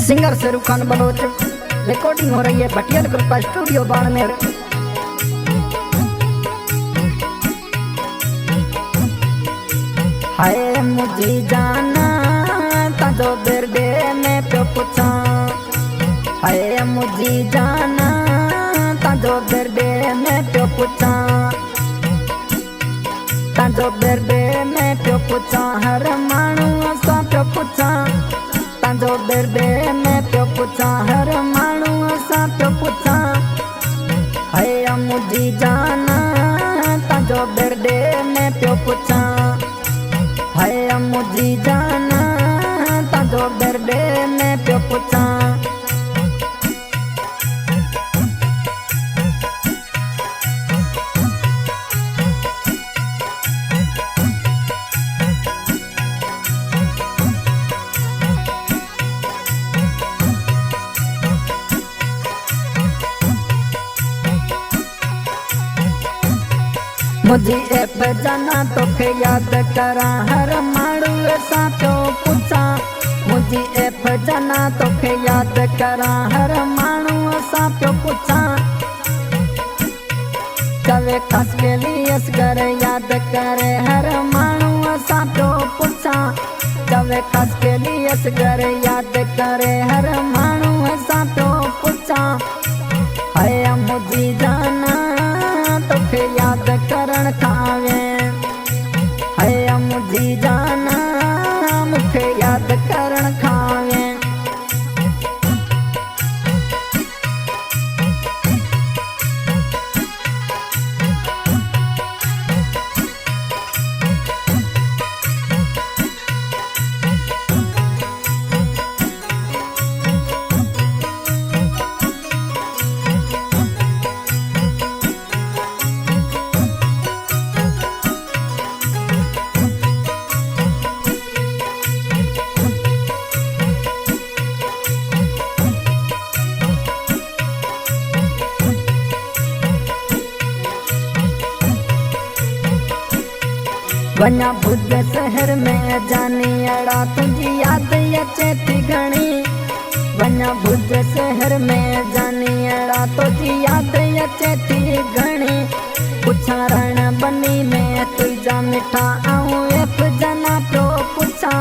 Singer Sheru Khan Baloch. Recording हो रही है भटियाल कृपा स्टूडियो बाड़मेर। हाय मुझे जाना ताजो बिरडे में प्यो पूछा। हाय मुझे जाना ताजो बिरडे में प्यो पूछा। ताजो बिरडे में प्यो पूछा। हर मानू असा प्यो पूछा। ताजो बिरडे में प्यो पूछा। हर मानू असा प्यो पूछा। हाय मुझे जाना ताजो बिरडे में प्यो पूछा। हाय मुझे जाना ताजो बिरडे में प्यो पूछा। मुझे एप जाना तो के याद करा। हर माड़ू ऐसा तो पूछा। मुझे एप जाना तो के याद करा। हर माड़ू ऐसा तो पूछा। कवे खास के लिए असगर याद करे। हर माड़ू ऐसा तो पूछा। कवे खास के लिए असगर याद करे। हर माड़ू ऐसा तो पूछा। हाय मुझे जाना तो के याद करण खावे। हाय मुझे जाना मुखे याद करण खावे। वना बुद्ध शहर में जानी अड़ा तुझी याद अचे थी घणी। वना बुद्ध शहर में जानी अड़ा तुझी याद अचे थी घणी। पुछा रण बनी में तुझा मिठा आऊं एप जना तो पुछा।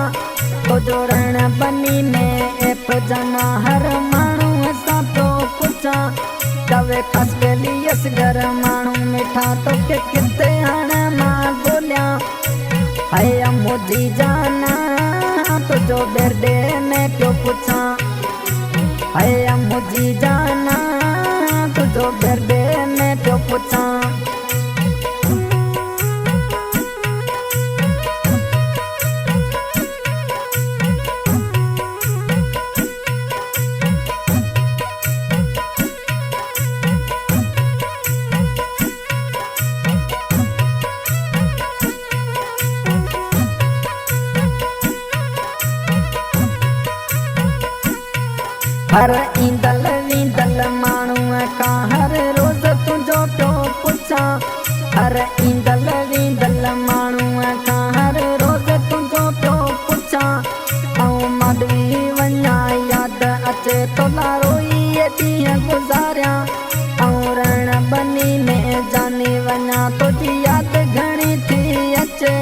तो जो रण बनी में एप जना हर मानू ऐसा तो पुछा। कवे खास के लिए घर मानू मिठा तो के किते हण मां बोलिया। हाय मुझे जाना तो जो बिरडे में क्यों पूछा। हाय मुझे जाना तो जो बिरडे में क्यों पूछा। हर ईंदल वींदल मानू का हर रोज तुझो प्यो पूछा। हर ईंदल वींदल मानू का हर रोज तुझो प्यो पूछा। ऐं माडवी वञा याद अचे तो लारोई ॾींहं गुज़ारिया। ऐं रण बनी में जानी वञा तुझी याद घणी थी अचे।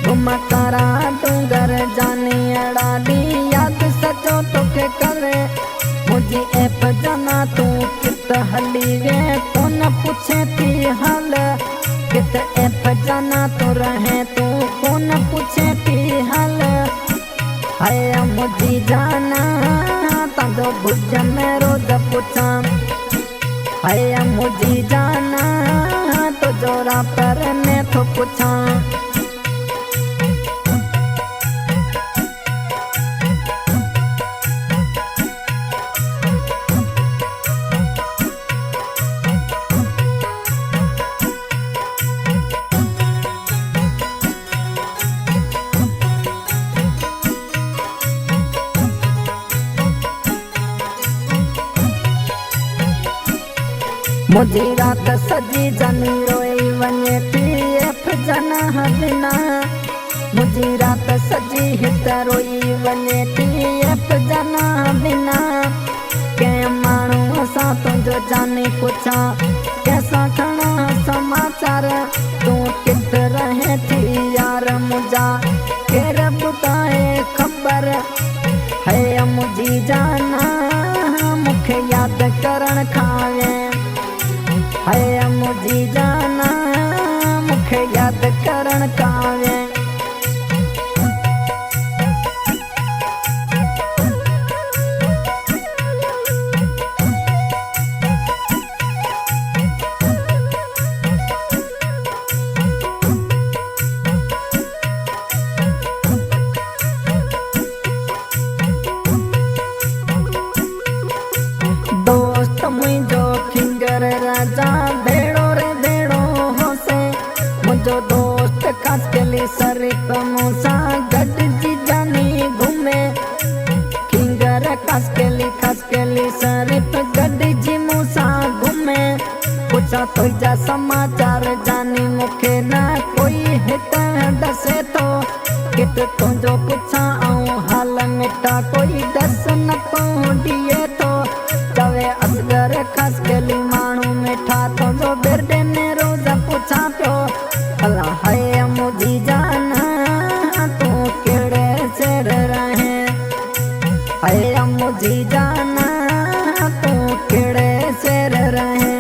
घुम करा डूंगर जानी अड़ा ॾींहं याद सचो तोखे करे। मुझे एप जाना तू कित हली वे कौन पूछे थी हाल। कित एप जाना तो रहे तू कौन पूछे थी हाल। हाय मुझे जाना ताजो भुज में रोज पूछा। हाय मुझे जाना तो जोरा पर ने तो पूछा। मुझे रात सजी जानी रोई वने पीएफ जना हदना। मुझी रात सजी हित रोई वने पीएफ जना बिना के मानू सा तुझो जाने पुछा कैसा खड़ा समाचार तू कित रहे थी यार मुझा केर बुताए खबर है मुझी जाना मुखे याद करण खावे है मुझी जाना मुखे याद करण खावे दोस्त मुझो खिंगर राजा भेड़ो रे भेड़ो होसे मुझो दोस्त खास के लिए शरीफ मूसा गड जी जानी घूमे खिंगर खास के लिए शरीफ गड जी मूसा घूमे पूछा तो जा समाचार जानी मुखे ना कोई हित दसे तो कित तुझो पूछा आऊं हाल मिटा कोई दस न पहुंचिए तो चवे असगर खास केली मानू मिठा तो जो बिरडे ने रोज पूछा प्यो अला है मुझी जाना तू केड़े सेड़ रहे है मुझी जाना तू केड़े सेड़ रहे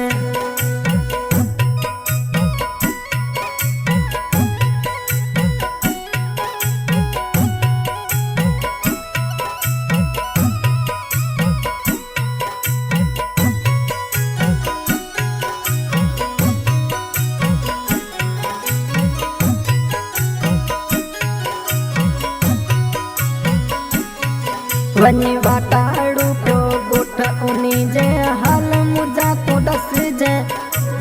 वनी वाटाड़ू प्यो गोठ उनी जे हाल मुझा तो दस जे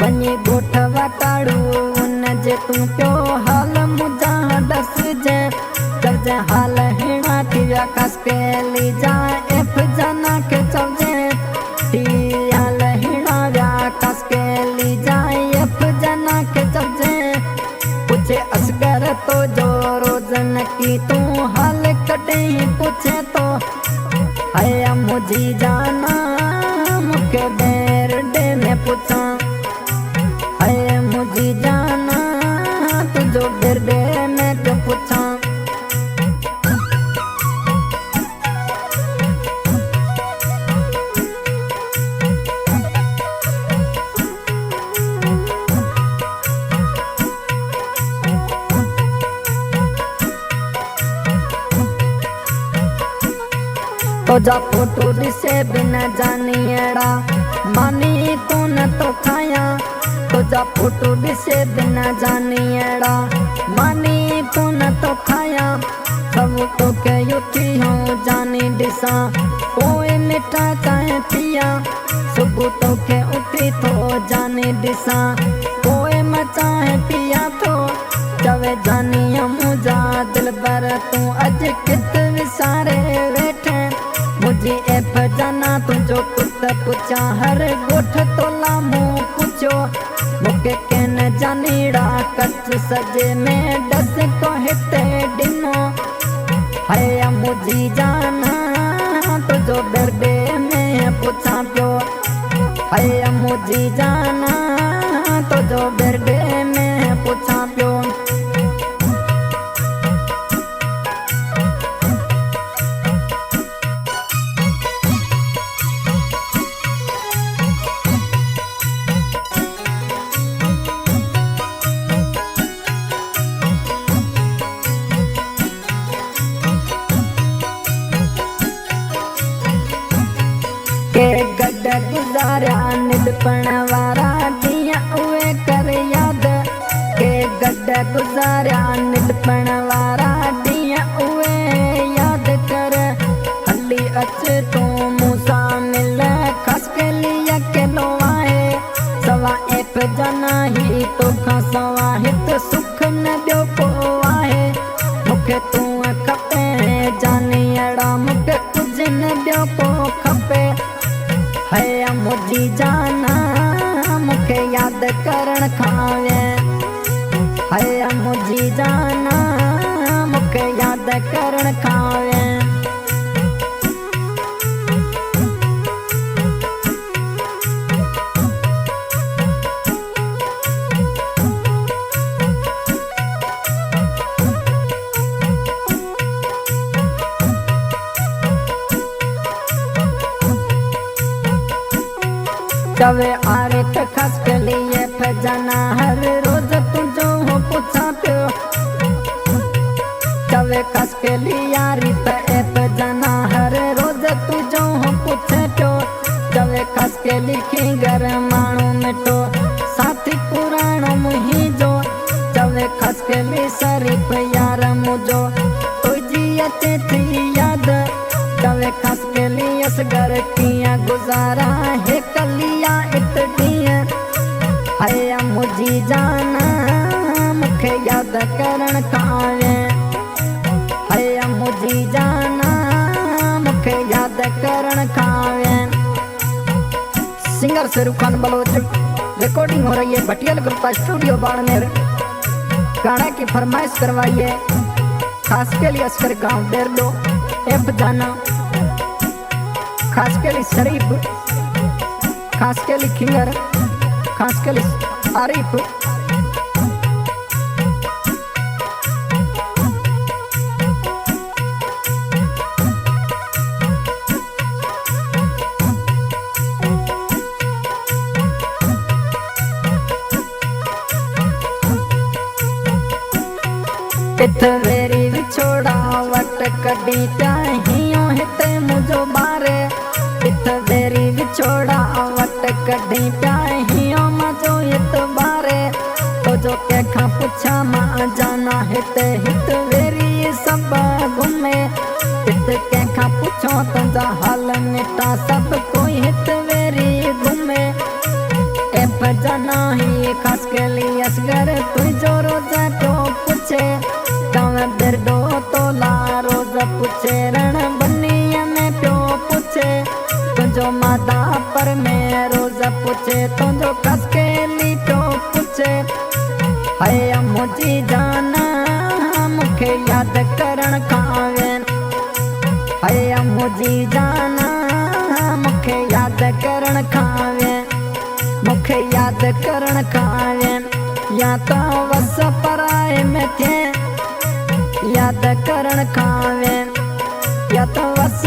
वनी गोठ वाटाड़ू उन जे तू प्यो हाल मुझा दस जे कर जे हाल हिणा थिया खास के ली जा एफ जना के चौजे ती हाल हिणा व्या खास के ली जा एफ जना के चौजे पूछे असगर तो जो रोजन की तू हाल कटे पूछे तो है मुझी जाना मुखे बेर डे में पूछा है मुझी जाना तुझो बेर डे में क्यों पूछा तो जा फोटो दिसे बिना जानी एड़ा मानी कौन तो खाया तो जा फोटो दिसे बिना जानी एड़ा मानी कौन तो खाया सब तो के युठी हूँ जानी दिशा कोई मिठा चाहे पिया सुबह तो के उठी तो जानी दिशा कोई मचाहे पिया तो जवे जानी मुझा दिल बर तू अज कित विसारे बैठे मुझी एफ जाना तुझो कुत पूछा हर गोठ तो लामू पूछो मुके केन जानीड़ा कच सजे में दस को हिते डिनो है मुझी जाना तुझो बिरडे में पूछा प्यो है मुझी जाना तुझो बिरडे में पूछा प्यो के गड गुजारा निदपण वारा दिया उए कर याद के गड गुजारा निदपण वारा दिया उए याद कर हली अच तो मूसा मिल खस के लिए के लो आए सवा एप जना ही तो खसवा हित सुख न दियो को आए मुखे तू खपे जाने अड़ा मुखे कुछ न दियो को खपे है मुझी जाना मुखे याद करण खावे है मुझी जाना मुखे याद करण खावे चवे आरित खस के लिए फजना हर रोज तुझो हो पूछा प्यो चवे खस के लिए आरित फजना हर रोज तुझो हो पूछे प्यो चवे खस के लिखी घर माणू मिटो साथी पुराणो मुही जो चवे खस के लिए शरीफ यार मुझो तुझी अचे थी याद चवे खस के लिए इस घर किया गुजारा है कलिया इतनी है मुझी जाना मुखे याद करण खावे है मुझी जाना मुखे याद करण खावे। सिंगर शेरू खान बलोच रिकॉर्डिंग हो रही है भटियाल गुप्ता स्टूडियो बाड़मेर। गाना की फरमाइश करवाइए खास के लिए असकर गांव डेरडो एफ जाना खास के लिए शरीफ खास के लिए खिंगर खास के लिए आरिफ। इतवेरी विछोड़ा वट कदी चाहियो हिते मुझो बारे इतवेरी विछोड़ा वट कदी चाहियो मजो हित बारे तो जो के खा पूछा मां जाना हिते हितवेरी सब घूमे हित के खा पूछो तुझा हाल मिटा सब कोई हितवेरी घूमे एप जाना ही खास के लिए असगर तुझो रोजा तो पूछे दर्दो तोला रोज पूछे रण बनिया में प्यो पूछे तुझो मादा पर में रोज पूछे तुझो कस के ली प्यो पूछे है मुझी जाना मुखे याद करण खावे है मुझी जाना मुखे याद करण खावे मुखे याद करण खावे या तो वस पराए में थे याद करण खावे या तो वस